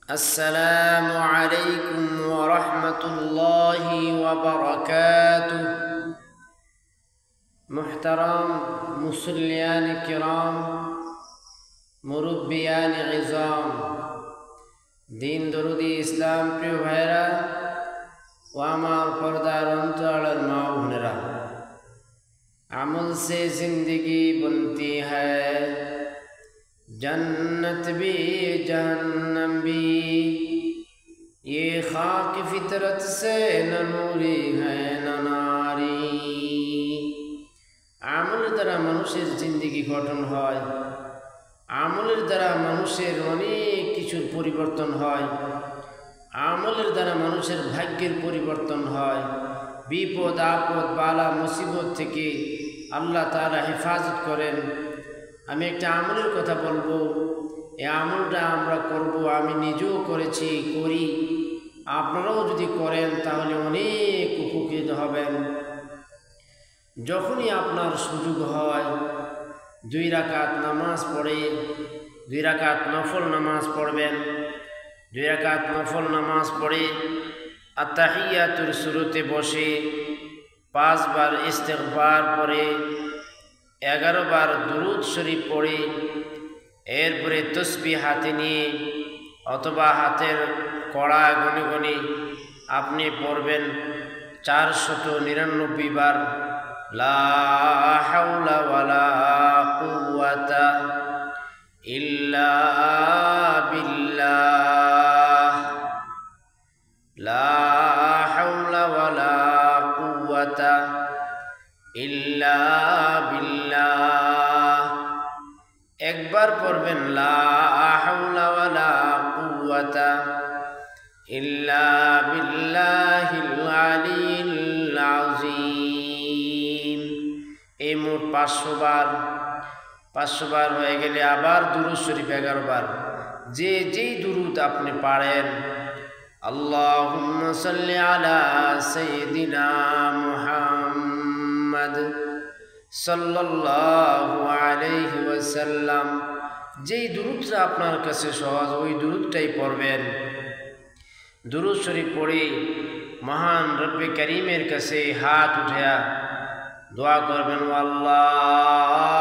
السلام عليكم ورحمة الله وبركاته। محترم মুসল্লিয়ান কিরাম, মুরব্বিয়ান ইজাম, দিন দরুদি ইসলাম প্রিয় ভাইরা ও আমার পর্দার অন্তরালের মা বোনেরা, अमल से जिंदगी बनती है, जन्नत भी जहन्नम भी, ये खाक फितरत से न नूरी है न नारी। আমলের দ্বারা মানুষের জিন্দেগি গঠন হয়, আমলের দ্বারা মানুষের অনেক কিছুর পরিবর্তন হয়, আমলের দ্বারা মানুষের ভাগ্যের পরিবর্তন হয়। বিপদ আপদ বালা মুসিবত থেকে আল্লাহ তাআলা হেফাজত করেন। আমি একটা আমলের কথা বলবো, এই আমলটা আমরা করব, আমি নিজেও করেছি, করি, আপনারাও যদি করেন তাহলে অনেক উপকৃত হবেন। যখনই আপনার সুযোগ হয় 2 রাকাত নামাজ পড়ে, 2 রাকাত নফল নামাজ পড়বেন। 2 রাকাত নফল নামাজ পড়ে আত্তাহিয়াতুর শুরুতে বসে 5 বার ইস্তিগফার পড়ে 11 বার দুরূদ শরীফ পড়ে, এরপরে তসবিহ হাতে নিয়ে অথবা হাতের কড়া গনে গনে আপনি পড়বেন 499 বার লা হাওলা ওয়ালা কুওয়াতা ইল্লা বিল্লাহ, লা হাওলা ওয়ালা কুওয়াতা ইল্লা বিল্লাহ। একবার পড়বেন লা হাওলা ওয়ালা কুওয়াতা ইল্লা বিল্লাহিল আলিয়্যিল আযীম। এই মোট 500 বার। 500 বার হয়ে গেলে আবার দুরূদ শরীফ 11 বার। যেই দুরূদ আপনি পারেন, আল্লাহুম্মা সাল্লি আলা সাইয়্যিদিনা মুহাম্মদ সাল্লাল্লাহু আলাইহি ওয়াসাল্লাম, যেই দুরূদটা আপনার কাছে সহজ ওই দুরূদটাই পড়বেন। দুরূদ শরীফ পড়ে মহান রব্বে করিমের কাছে হাত উঠায়া দোয়া করবেন, ও আল্লাহ,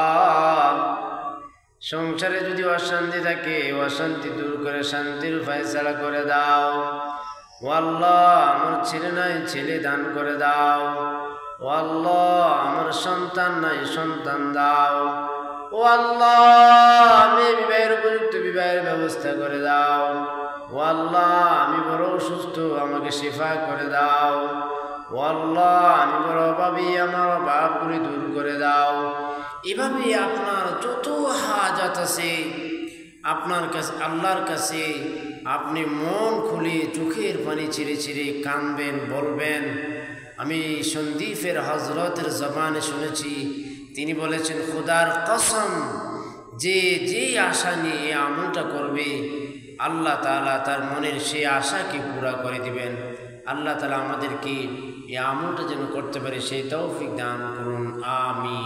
সংসারে যদি অশান্তি থাকে অশান্তি দূর করে শান্তির ফয়সালা করে দাও। ও আল্লাহ, আমার ছেলে নাই ছেলে দান করে দাও। ও আল্লাহ, আমার সন্তান নাই সন্তান দাও। ও আল্লাহ, আমি বিবাহের উপযুক্ত বিবাহের ব্যবস্থা করে দাও। ও আল্লাহ, আমি বড় অসুস্থ, আমাকে শিফা করে দাও। ও আল্লাহ, আমি বড় অভাবী, আমার অভাবগুলি দূর করে দাও। এভাবে আপনার যত হাজাত আছে আপনার কাছে আল্লাহর কাছে আপনি মন খুলে চোখের পানি ছিঁড়ে ছিঁড়ে কাঁদবেন, বলবেন। আমি সন্দীপের হজরতের জবানে শুনেছি, তিনি বলেছেন, খুদার কসম, যে আশা নিয়ে এই আমলটা করবে আল্লাহ তাআলা তার মনের সেই আশাকে পুরা করে দিবেন। আল্লাহ তাআলা আমাদেরকে এই আমলটা যেন করতে পারে সেই তৌফিক দান করুন, আমিন।